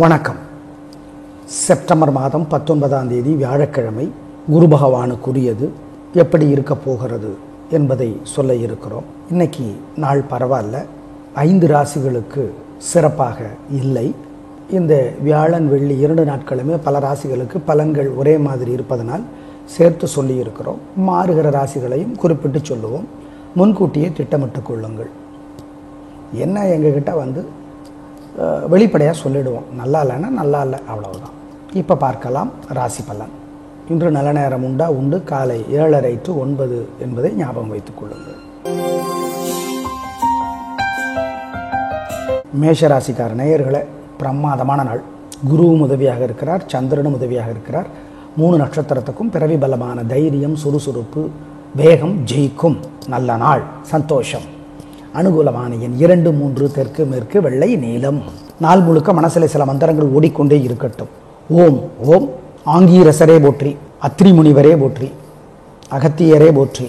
வணக்கம். செப்டம்பர் மாதம் 19ஆம் தேதி வியாழக்கிழமை குரு பகவானுக்குரியது. எப்படி இருக்க போகிறது என்பதை சொல்ல இருக்கிறோம். இன்னைக்கு நாள் பரவாயில்ல, 5 ராசிகளுக்கு சிறப்பாக இல்லை. இந்த வியாழன் வெள்ளி 2 நாட்களுமே பல ராசிகளுக்கு பலன்கள் ஒரே மாதிரி இருப்பதனால் சேர்த்து சொல்லி இருக்கிறோம். மாறுகிற ராசிகளையும் குறிப்பிட்டு சொல்லுவோம். முன்கூட்டியே திட்டமிட்டு கொள்ளுங்கள். என்ன எங்ககிட்ட வெளிப்படையாக சொல்லிடுவோம், நல்லா இல்லைன்னா நல்லா இல்லை, அவ்வளவுதான். இப்போ பார்க்கலாம் ராசி பலன். இன்று நல்ல நேரம் உண்டு. காலை 7:30 to 9 என்பதை ஞாபகம் வைத்துக் கொள்ளுங்கள். மேஷராசிக்கார நேயர்களே, பிரமாதமான நாள். குருவும் உதவியாக இருக்கிறார், சந்திரனும் உதவியாக இருக்கிறார். 3 நட்சத்திரத்துக்கும் பிறவி பலமான தைரியம், சுறுசுறுப்பு, வேகம், ஜெயிக்கும் நல்ல நாள். சந்தோஷம். அனுகூலமான எண் 2, 3, தெற்கு மேற்கு, வெள்ளை, நீலம். நாள் முழுக்க மனசில் சில மந்திரங்கள் ஓடிக்கொண்டே இருக்கட்டும். ஓம் ஓம் ஆங்கீரசரே போற்றி, அத்ரி முனிவரே போற்றி, அகத்தியரே போற்றி,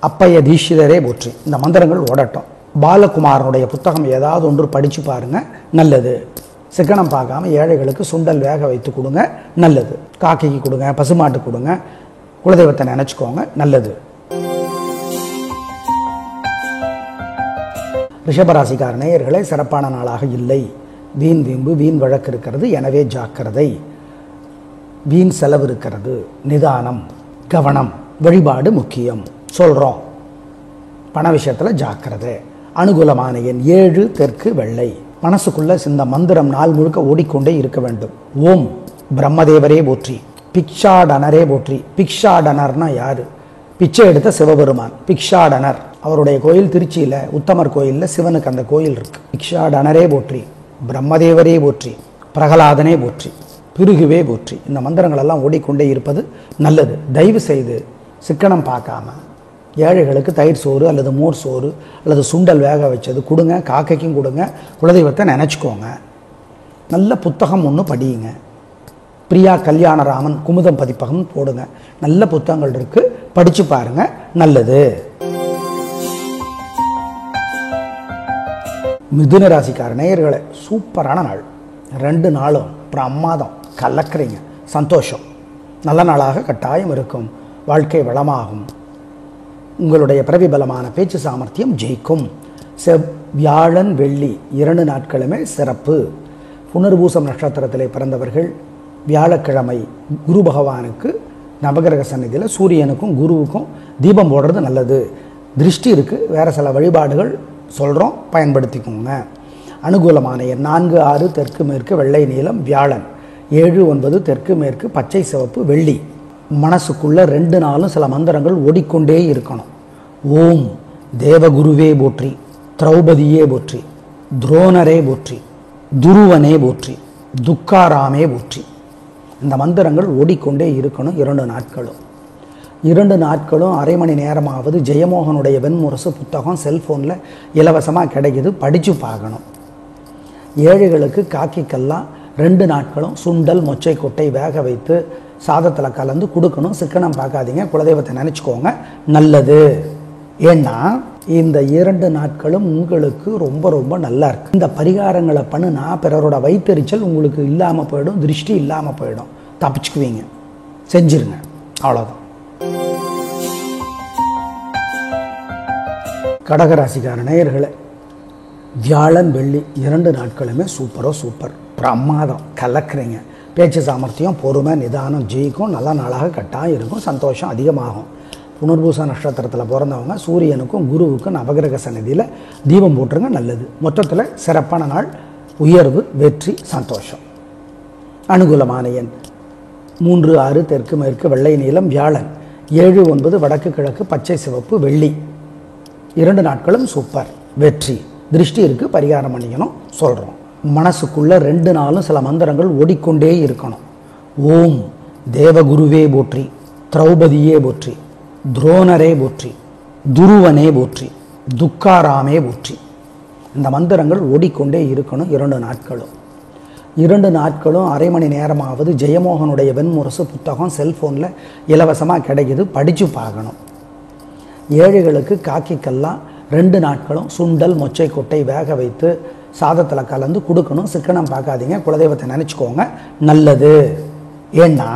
அப்பைய தீட்சிதரே போற்றி. இந்த மந்திரங்கள் ஓடட்டும். பாலகுமாரனுடைய புத்தகம் ஏதாவது ஒன்று படித்து பாருங்க, நல்லது. சிக்கனம் பார்க்காம ஏழைகளுக்கு சுண்டல் வேக வைத்து கொடுங்க, நல்லது. காக்கைக்கு கொடுங்க, பசுமாட்டு கொடுங்க, குலதெய்வத்தை நினச்சிக்கோங்க, நல்லது. ரிஷபராசிக்கார நேயர்களே, சிறப்பான நாளாக இல்லை. வீண் வீம்பு, வீண் வழக்கு இருக்கிறது, எனவே ஜாக்கிரதை. வீண் செலவு இருக்கிறது, நிதானம், கவனம். வழிபாடு முக்கியம் சொல்கிறோம். பண விஷயத்தில் ஜாக்கிரதை. அனுகூலமான எண் 7, தெற்கு, வெள்ளை. மனசுக்குள்ள இந்த மந்திரம் நாள் முழுக்க ஓடிக்கொண்டே இருக்க வேண்டும். ஓம் பிரம்மதேவரே போற்றி, பிக்ஷாடனரே போற்றி. பிக்ஷாடனர்னா யாரு? பிச்சை எடுத்த சிவபெருமான் பிக்ஷாடனர். அவருடைய கோயில் திருச்சியில் உத்தமர் கோயிலில் சிவனுக்கு அந்த கோயில் இருக்கு. பிக்ஷாடனரே போற்றி, பிரம்மதேவரே போற்றி, பிரகலாதனே போற்றி, பிருகுவே போற்றி. இந்த மந்திரங்கள் எல்லாம் ஓடிக்கொண்டே இருப்பது நல்லது. தயவு செய்து சிக்கனம் பார்க்காம ஏழைகளுக்கு தயிர் சோறு அல்லது மோர் சோறு அல்லது சுண்டல் வேக வச்சது கொடுங்க, காக்கைக்கும் கொடுங்க, குலதெய்வத்தை நினச்சிக்கோங்க. நல்ல புத்தகம் ஒன்று படியுங்க. பிரியா கல்யாணராமன் குமுதம் பதிப்பகம் போடுங்க. நல்ல புத்தகங்கள் இருக்கு, படிச்சு பாருங்க, நல்லது. மிதுன ராசிக்கார நேயர்களே, சூப்பரான நாள். 2 நாளும் பிரமாதம், கலக்கிறீங்க. சந்தோஷம். நல்ல நாளாக கட்டாயம் இருக்கும். வாழ்க்கை வளமாகும். உங்களுடைய பிரதிபலமான பேச்சு சாமர்த்தியம் ஜெயிக்கும். வியாழன் வெள்ளி 2 நாட்களுமே சிறப்பு. புனர்பூசம் நட்சத்திரத்திலே பிறந்தவர்கள் வியாழக்கிழமை குரு பகவானுக்கு நவகிரக சந்நிதியில் சூரியனுக்கும் குருவுக்கும் தீபம் போடுறது நல்லது. திருஷ்டி இருக்குது, வேறு சில வழிபாடுகள் சொல்கிறோம், பயன்படுத்திக்கோங்க. அனுகூலமான எண் 4, 6, தெற்கு மேற்கு, வெள்ளை, நீலம். வியாழன் 7, 9, தெற்கு மேற்கு, பச்சை, சிவப்பு, வெள்ளி. மனசுக்குள்ள 2 நாளும் சில மந்திரங்கள் ஓடிக்கொண்டே இருக்கணும். ஓம் தேவகுருவே போற்றி, திரௌபதியே போற்றி, துரோணரே போற்றி, துருவனே போற்றி, துக்காராமே போற்றி. இந்த மந்திரங்கள் ஓடிக்கொண்டே இருக்கணும். 2 நாட்களும் 2 நாட்களும் அரை மணி நேரமாவது ஜெயமோகனுடைய வெண்முரசு புத்தகம் செல்ஃபோனில் இலவசமாக கிடைக்கிது, படித்து பார்க்கணும். ஏழைகளுக்கு காக்கிக்கெல்லாம் 2 நாட்களும் சுண்டல், மொச்சை கொட்டை வேக வைத்து சாதத்தில் கலந்து கொடுக்கணும். சிக்கனம் பார்க்காதீங்க, குலதெய்வத்தை நினச்சிக்கோங்க, நல்லது. ஏன்னா இந்த 2 நாட்களும் உங்களுக்கு ரொம்ப ரொம்ப நல்லா இருக்கு. இந்த பரிகாரங்களை பண்ணுனா பிறரோட வயிற்றெரிச்சல் உங்களுக்கு இல்லாமல் போயிடும், திருஷ்டி இல்லாமல் போயிடும், தப்பிச்சுக்குவீங்க. செஞ்சிருங்க, அவ்வளோதான். கடகராசிக்கார நேயர்களே, வியாழன் வெள்ளி 2 நாட்களுமே சூப்பர், பிரமாதம், கலக்கிறீங்க. பேச்சு சாமர்த்தியம், பொறுமை, நிதானம் ஜெயிக்கும். நல்ல நாளாக கட்டாயம் இருக்கும். சந்தோஷம் அதிகமாகும். புனர்பூச நட்சத்திரத்தில் பிறந்தவங்க சூரியனுக்கும் குருவுக்கும் நவகிரக சந்நிதியில் தீபம் போட்டுருங்க, நல்லது. மொத்தத்தில் சிறப்பான நாள், உயர்வு, வெற்றி, சந்தோஷம். அனுகூலமான எண் 3, 6, தெற்கு மேற்கு, வெள்ளை, நீலம். வியாழன் 7, 9, வடக்கு கிழக்கு, பச்சை, சிவப்பு, வெள்ளி. 2 நாட்களும் சூப்பர், வெற்றி. திருஷ்டி இருக்குது, பரிகாரம் பண்ணிக்கணும் சொல்கிறோம். மனசுக்குள்ள 2 நாளும் சில மந்திரங்கள் ஓடிக்கொண்டே இருக்கணும். ஓம் தேவகுருவே போற்றி, திரௌபதியே போற்றி, துரோணரே போற்றி, துருவனே போற்றி, துக்காராமே போற்றி. இந்த மந்திரங்கள் ஓடிக்கொண்டே இருக்கணும். 2 நாட்களும் 2 நாட்களும் அரை மணி நேரமாவது ஜெயமோகனுடைய வெண்முரசு புத்தகம் செல்ஃபோனில் இலவசமாக கிடைக்கிது, படித்து பார்க்கணும். ஏழைகளுக்கு காக்கிக்கெல்லாம் 2 நாட்களும் சுண்டல், மொச்சை கொட்டை வேக வைத்து சாதத்தில் கலந்து கொடுக்கணும். சிக்கனம் பார்க்காதீங்க, குலதெய்வத்தை நினச்சிக்கோங்க, நல்லது. ஏன்னா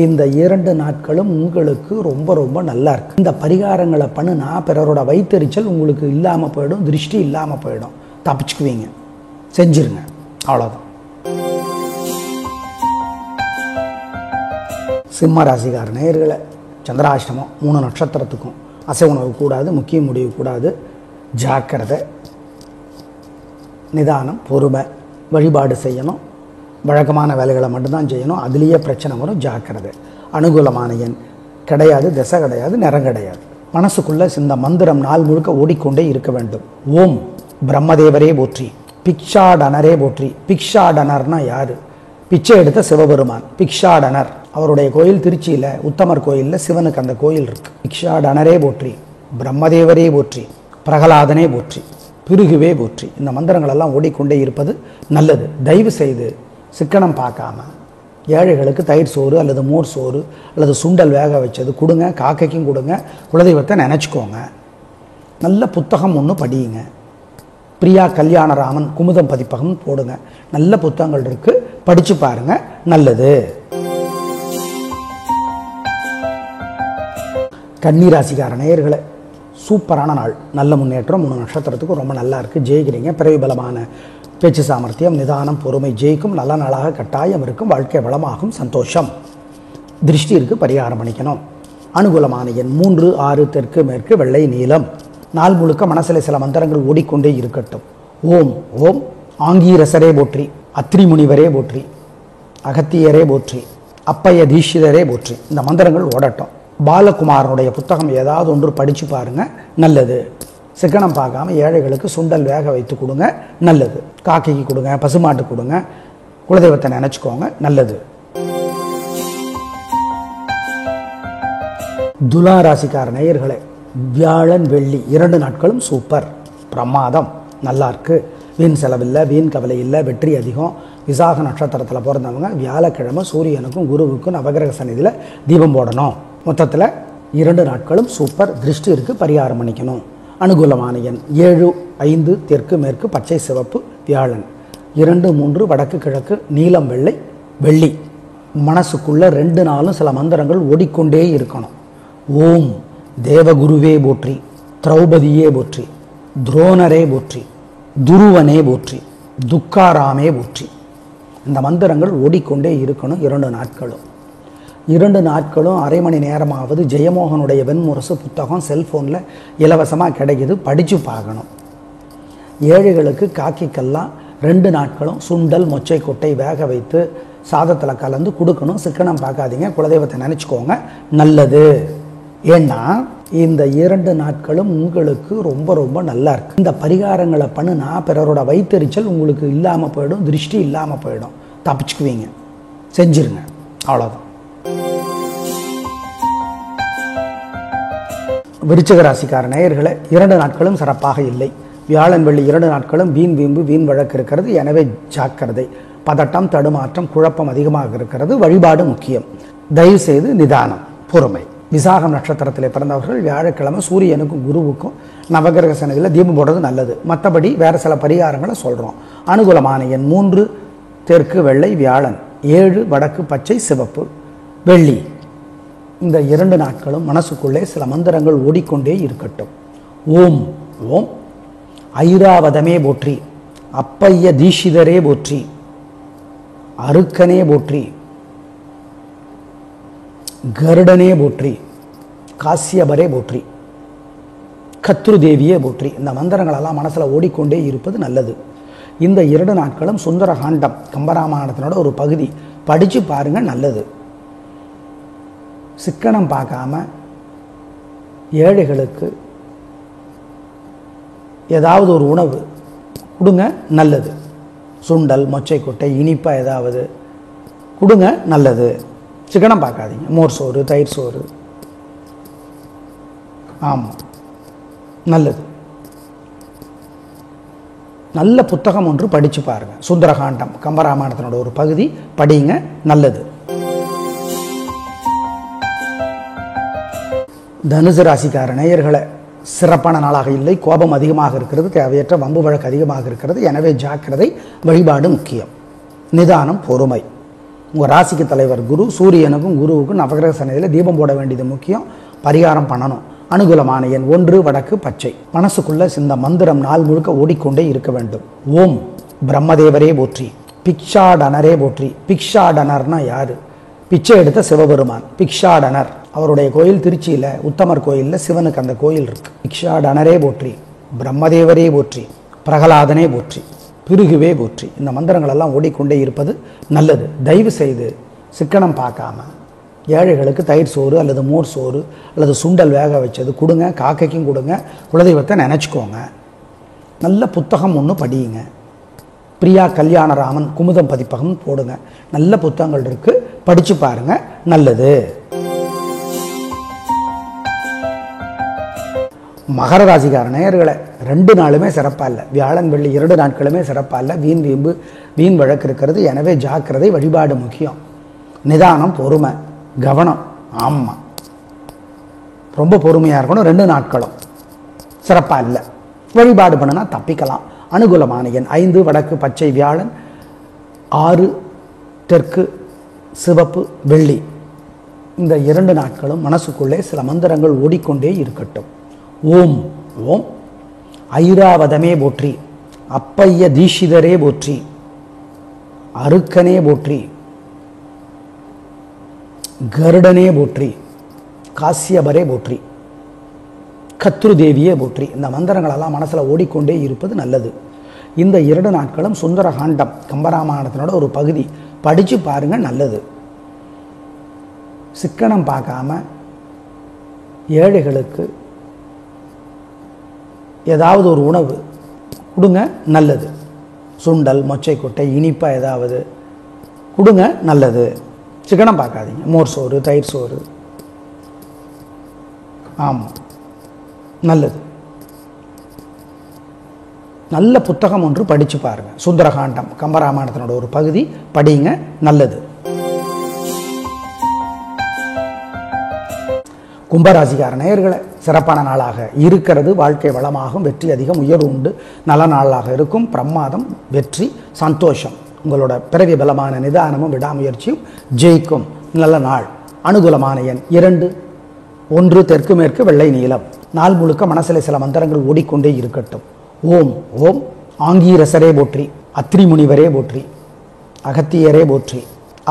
இந்த 2 நாட்களும் உங்களுக்கு ரொம்ப ரொம்ப நல்லா இருக்கு. இந்த பரிகாரங்களை பண்ணுனா பிறரோட வயிற்றெரிச்சல் உங்களுக்கு இல்லாமல் போயிடும், திருஷ்டி இல்லாமல் போயிடும், தப்பிச்சுக்குவீங்க. செஞ்சிருங்க, அவ்வளோதான். சிம்ம ராசிக்கார நேயர்களை, சந்திராஷ்டமம் 3 நட்சத்திரத்துக்கும் அசைவ உணவு கூடாது, முக்கிய முடிவு கூடாது, ஜாக்கிரதை, நிதானம், பொறுமை, வழிபாடு செய்யணும், வழக்கமான வேலைகளை மட்டும்தான் செய்யணும், அதுலேயே பிரச்சனை வரும், ஜாக்கிரதை. அனுகூலமான எண் கிடையாது, திசை கிடையாது, நிறம் கிடையாது. மனசுக்குள்ளே இந்த மந்திரம் நாள் முழுக்க ஓடிக்கொண்டே இருக்க வேண்டும். ஓம் பிரம்மதேவரே போற்றி, பிக்ஷாடனரே போற்றி. பிக்ஷாடனர்னா யார்? பிச்சை எடுத்த சிவபெருமான் பிக்ஷாடனர். அவருடைய கோயில் திருச்சியில் உத்தமர் கோயிலில் சிவனுக்கு அந்த கோயில் இருக்கு. பிக்ஷாடனரே போற்றி, பிரம்மதேவரே போற்றி, பிரகலாதனே போற்றி, பிருகுவே போற்றி. இந்த மந்திரங்கள் எல்லாம் ஓடிக்கொண்டே இருப்பது நல்லது. தயவு செய்து சிக்கனம் பார்க்காம ஏழைகளுக்கு தயிர் சோறு அல்லது மோர் சோறு அல்லது சுண்டல் வேக வச்சது கொடுங்க, காக்கைக்கும் கொடுங்க, குலதெய்வத்தை நினச்சிக்கோங்க. நல்ல புத்தகம் ஒன்று படியுங்க. பிரியா கல்யாணராமன் குமுதம் பதிப்பகம் போடுங்க, நல்ல புத்தகங்கள் இருக்குது, படித்து பாருங்க, நல்லது. கன்னிராசிக்கார நேயர்களை, சூப்பரான நாள், நல்ல முன்னேற்றம். 3 நட்சத்திரத்துக்கும் ரொம்ப நல்லா இருக்குது, ஜெயிக்கிறீங்க. பிறவி பலமான பேச்சு சாமர்த்தியம், நிதானம், பொறுமை ஜெயிக்கும். நல்ல நாளாக கட்டாயம் இருக்கும், வாழ்க்கை வளமாகும், சந்தோஷம். திருஷ்டி இருக்குது, பரிகாரம் பண்ணிக்கணும். அனுகூலமான எண் 3, 6, தெற்கு மேற்கு, வெள்ளை நீலம். நாள் முழுக்க மனசில் சில மந்திரங்கள் ஓடிக்கொண்டே இருக்கட்டும். ஓம் ஓம் ஆங்கீரசரே போற்றி, அத்ரி முனிவரே போற்றி, அகத்தியரே போற்றி, அப்பைய தீட்சிதரே போற்றி. இந்த மந்திரங்கள் ஓடட்டும். பாலகுமாரனுடைய புத்தகம் ஏதாவது ஒன்று படித்து பாருங்கள், நல்லது. சிக்கனம் பார்க்காம ஏழைகளுக்கு சுண்டல் வேக வைத்து கொடுங்க, நல்லது. காக்கைக்கு கொடுங்க, பசுமாட்டு கொடுங்க, குலதெய்வத்தை நினச்சிக்கோங்க, நல்லது. துலா ராசிக்கார நேயர்களே, வியாழன் வெள்ளி 2 நாட்களும் சூப்பர், பிரமாதம், நல்லா இருக்கு. வீண் செலவில்லை, வீண் கவலை இல்லை, வெற்றி அதிகம். விசாக நட்சத்திரத்தில் பிறந்தவங்க வியாழக்கிழமை சூரியனுக்கும் குருவுக்கும் நவகிரக சந்நிதியில் தீபம் போடணும். மொத்தத்தில் 2 நாட்களும் சூப்பர். திருஷ்டி இருக்குது, பரிகாரம் பண்ணிக்கணும். அனுகூலமான எண் 7, 5, தெற்கு மேற்கு, பச்சை சிவப்பு, வியாழன். 2, 3 வடக்கு கிழக்கு, நீலம் வெள்ளை, வெள்ளி. மனசுக்குள்ளே 2 நாளும் சில மந்திரங்கள் ஓடிக்கொண்டே இருக்கணும். ஓம் தேவகுருவே போற்றி, திரௌபதியே போற்றி, துரோணரே போற்றி, துருவனே போற்றி, துக்காராமே போற்றி. இந்த மந்திரங்கள் ஓடிக்கொண்டே இருக்கணும் 2 நாட்களும். 2 நாட்களும் அரை மணி நேரமாவது ஜெயமோகனுடைய வெண்முரசு புத்தகம் செல்ஃபோனில் இலவசமாக கிடைக்கிது, படித்து பார்க்கணும். ஏழைகளுக்கு காக்கிக்கெல்லாம் 2 நாட்களும் சுண்டல் மொச்சை கொட்டை வேக வைத்து சாதத்தில் கலந்து கொடுக்கணும். சிக்கனம் பார்க்காதீங்க, குலதெய்வத்தை நினச்சிக்கோங்க, நல்லது. ஏன்னா இந்த 2 நாட்களும் உங்களுக்கு ரொம்ப ரொம்ப நல்லா இருக்கு. இந்த பரிகாரங்களை பண்ணுனா பிறரோட வயிற்றெரிச்சல் உங்களுக்கு இல்லாமல் போயிடும், திருஷ்டி இல்லாமல் போயிடும், தப்பிச்சுக்குவீங்க. செஞ்சிருங்க, அவ்வளோதான். விருச்சிக ராசிக்கார நேயர்களை, 2 நாட்களும் சிறப்பாக இல்லை. வியாழன் வெள்ளி 2 நாட்களும் வீண் வீம்பு வீண் வழக்கு இருக்கிறது, எனவே ஜாக்கிரதை. பதட்டம், தடுமாற்றம், குழப்பம் அதிகமாக இருக்கிறது, வழிபாடு முக்கியம். தயவு செய்து நிதானம், பொறுமை. விசாகம் நட்சத்திரத்தில் பிறந்தவர்கள் வியாழக்கிழமை சூரியனுக்கும் குருவுக்கும் நவகிரக சந்நிதியில் தீபம் போடுறது நல்லது. மற்றபடி வேறு சில பரிகாரங்களை சொல்கிறோம். அனுகூலமான எண் 3, தெற்கு வெள்ளை, வியாழன். 7 வடக்கு பச்சை சிவப்பு, வெள்ளி. இந்த 2 நாட்களும் மனசுக்குள்ளே சில மந்திரங்கள் ஓடிக்கொண்டே இருக்கட்டும். ஓம் ஓம் ஐராவதமே போற்றி, அப்பைய தீட்சிதரே போற்றி, அருக்கனே போற்றி, கருடனே போற்றி, காசியபரே போற்றி, கத்ருதேவியே போற்றி. இந்த மந்திரங்களெல்லாம் மனசில் ஓடிக்கொண்டே இருப்பது நல்லது. இந்த 2 நாட்களும் சுந்தரகாண்டம் கம்பராமாயணத்தினோட ஒரு பகுதி படித்து பாருங்கள், நல்லது. சிக்கனம் பார்க்காம ஏழைகளுக்கு ஏதாவது ஒரு உணவு கொடுங்க, நல்லது. சுண்டல் மொச்சை கொட்டை இனிப்பாக ஏதாவது கொடுங்க, நல்லது. சிக்கனம் பார்க்காதீங்க. மோர் சோறு, தயிர் சோறு, ஆமாம், நல்லது. நல்ல புத்தகம் ஒன்று படித்து பாருங்கள், சுந்தரகாண்டம் கம்பராமாயணத்தினோட ஒரு பகுதி படிங்க, நல்லது. தனுசு ராசிக்கார நேயர்களை, சிறப்பான நாளாக இல்லை. கோபம் அதிகமாக இருக்கிறது, தேவையற்ற வம்பு வழக்கு அதிகமாக இருக்கிறது. எனவே ஜாக்கிரதை, வழிபாடு முக்கியம். நிதானம், பொறுமை. உங்கள் ராசிக்கு தலைவர் குரு, சூரியனுக்கும் குருவுக்கும் நவகிரக சன்னதியில் தீபம் போட வேண்டியது முக்கியம். பரிகாரம் பண்ணணும். அனுகூலமான எண் 1, வடக்கு பச்சை. மனசுக்குள்ள இந்த மந்திரம் நாள் முழுக்க ஓடிக்கொண்டே இருக்க வேண்டும். ஓம் பிரம்மதேவரே போற்றி, பிக்ஷாடனரே போற்றி. பிக்ஷாடனர்னா யாரு? பிச்சை எடுத்த சிவபெருமான் பிக்ஷாடனர். அவருடைய கோயில் திருச்சியில் உத்தமர் கோயிலில் சிவனுக்கு அந்த கோயில் இருக்கு. பிக்ஷாடனரே போற்றி, பிரம்மதேவரே போற்றி, பிரகலாதனே போற்றி, பிருகுவே போற்றி. இந்த மந்திரங்கள் எல்லாம் ஓடிக்கொண்டே இருப்பது நல்லது. தயவு செய்து சிக்கனம் பார்க்காம ஏழைகளுக்கு தயிர் சோறு அல்லது மோர் சோறு அல்லது சுண்டல் வேக வச்சது கொடுங்க. காக்கைக்கும் கொடுங்க. குலதெய்வத்தை நினச்சிக்கோங்க. நல்ல புத்தகம் ஒன்று படியுங்க. பிரியா கல்யாணராமன் குமுதம் பதிப்பகம் போடுங்க. நல்ல புத்தகங்கள் இருக்கு, படிச்சு பாருங்க. நல்லது. மகர ராசிக்கார நேயர்களை 2 நாளுமே சிறப்பாக இல்லை. வியாழன் வெள்ளி 2 நாட்களுமே சிறப்பாக இல்லை. வீண் வீம்பு வீண் வழக்கு இருக்கிறது. எனவே ஜாக்கிரதை, வழிபாடு முக்கியம். நிதானம், பொறுமை, கவனம். ஆமாம், ரொம்ப பொறுமையாக இருக்கணும். 2 நாட்களும் சிறப்பாக இல்லை. வழிபாடு பண்ணுனா தப்பிக்கலாம். அனுகூலமான எண் 5, வடக்கு பச்சை. வியாழன் 6, தெற்கு சிவப்பு வெள்ளி. இந்த 2 நாட்களும் மனசுக்குள்ளே சில மந்திரங்கள் ஓடிக்கொண்டே இருக்கட்டும். ஓம் ஓம் ஐராவதமே போற்றி, அப்பைய தீஷிதரே போற்றி, அருக்கனே போற்றி, கருடனே போற்றி, காசியபரே போற்றி, கத்ருதேவியே போற்றி. இந்த மந்திரங்களெல்லாம் மனசில் ஓடிக்கொண்டே இருப்பது நல்லது. இந்த 2 நாட்களும் சுந்தரகாண்டம் கம்பராமாயணத்தினோட ஒரு பகுதி படித்து பாருங்க. நல்லது. சிக்கனம் பார்க்காம ஏழைகளுக்கு ஏதாவது ஒரு உணவு கொடுங்க. நல்லது. சுண்டல், மொச்சைக்கொட்டை, இனிப்பாக ஏதாவது கொடுங்க. நல்லது. சிக்கனம் பார்க்காதீங்க. மோர் சோறு, தயிர் சோறு. ஆமாம், நல்லது. நல்ல புத்தகம் ஒன்று படித்து பாருங்க. சுந்தரகாண்டம் கம்பராமாயணத்தினோட ஒரு பகுதி படிங்க. நல்லது. கும்பராசிக்கார நேயர்களை சிறப்பான நாளாக இருக்கிறது. வாழ்க்கை வளமாகும், வெற்றி அதிகம், உயர்வு உண்டு, நல்ல நாளாக இருக்கும். பிரமாதம், வெற்றி, சந்தோஷம். உங்களோட பிறவி பலமான நிதானமும் விடாமுயற்சியும் ஜெயிக்கும் நல்ல நாள். அனுகூலமான எண் 2, 1, தெற்கு மேற்கு வெள்ளை நீலம். நாள் முழுக்க மனசில் சில மந்திரங்கள் ஓடிக்கொண்டே இருக்கட்டும். ஓம் ஓம் ஆங்கீரசரே போற்றி, அத்ரி முனிவரே போற்றி, அகத்தியரே போற்றி,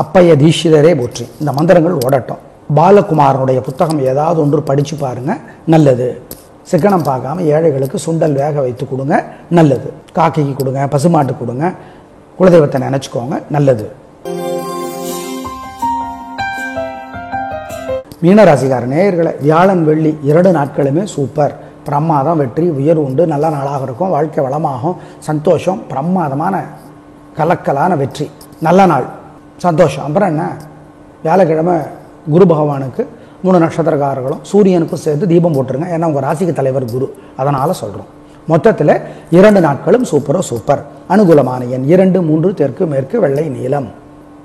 அப்பைய தீஷிதரே போற்றி. இந்த மந்திரங்கள் ஓடட்டும். பாலகுமாரனுடைய புத்தகம் ஏதாவது ஒன்று படித்து பாருங்க. நல்லது. சிக்கனம் பார்க்காம ஏழைகளுக்கு சுண்டல் வேக வைத்து கொடுங்க. நல்லது. காக்கைக்கு கொடுங்க, பசுமாட்டு கொடுங்க. குலதெய்வத்தை நினச்சிக்கோங்க. நல்லது. மீனராசிக்கார நேயர்களை வியாழன் வெள்ளி 2 நாட்களுமே சூப்பர். பிரமாதம், வெற்றி, உயர்வு உண்டு, நல்ல நாளாக இருக்கும். வாழ்க்கை வளமாகும், சந்தோஷம், பிரமாதமான கலக்கலான வெற்றி, நல்ல நாள், சந்தோஷம். அப்புறம் என்ன, வியாழக்கிழமை குரு பகவானுக்கு 3 நட்சத்திரக்காரர்களும் சூரியனுக்கும் சேர்த்து தீபம் போட்டுருங்க. ஏன்னா உங்கள் ராசிக்கு தலைவர் குரு, அதனால் சொல்கிறோம். மொத்தத்தில் 2 நாட்களும் சூப்பரோ சூப்பர். அனுகூலமான எண் 2, 3, தெற்கு மேற்கு வெள்ளை நீலம்.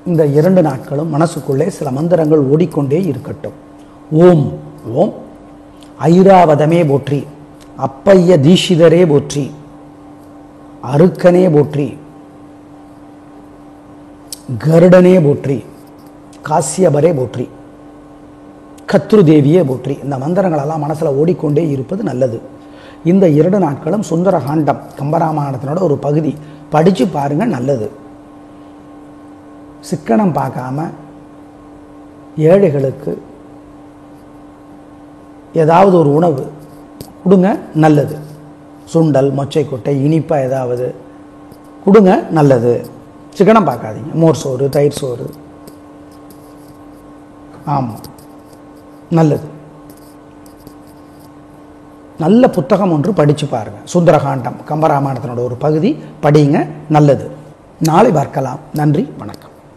இந்த 2 நாட்களும் மனசுக்குள்ளே சில மந்திரங்கள் ஓடிக்கொண்டே இருக்கட்டும். ஓம் ஓம் ஐராவதமே போற்றி, அப்பைய தீஷிதரே போற்றி, அருக்கனே போற்றி, கருடனே போற்றி, காசியபரே போற்றி, கத்ருதேவியே போற்றி. இந்த மந்திரங்களெல்லாம் மனசில் ஓடிக்கொண்டே இருப்பது நல்லது. இந்த 2 நாட்களும் சுந்தரகாண்டம் கம்பராமாயணத்தினோட ஒரு பகுதி படித்து பாருங்க. நல்லது. சிக்கனம் பார்க்காம ஏழைகளுக்கு ஏதாவது ஒரு உணவு கொடுங்க. நல்லது. சுண்டல், மொச்சைக்கொட்டை, இனிப்பாக ஏதாவது கொடுங்க. நல்லது. சிக்கனம் பார்க்காதீங்க. மோர் சோறு, தயிர் சோறு. ஆமாம், நல்லது. நல்ல புத்தகம் ஒன்று படித்து பாருங்கள். சுந்தரகாண்டம் கம்பராமாயணத்தினோட ஒரு பகுதி படிங்க. நல்லது. நாளை பார்க்கலாம். நன்றி, வணக்கம்.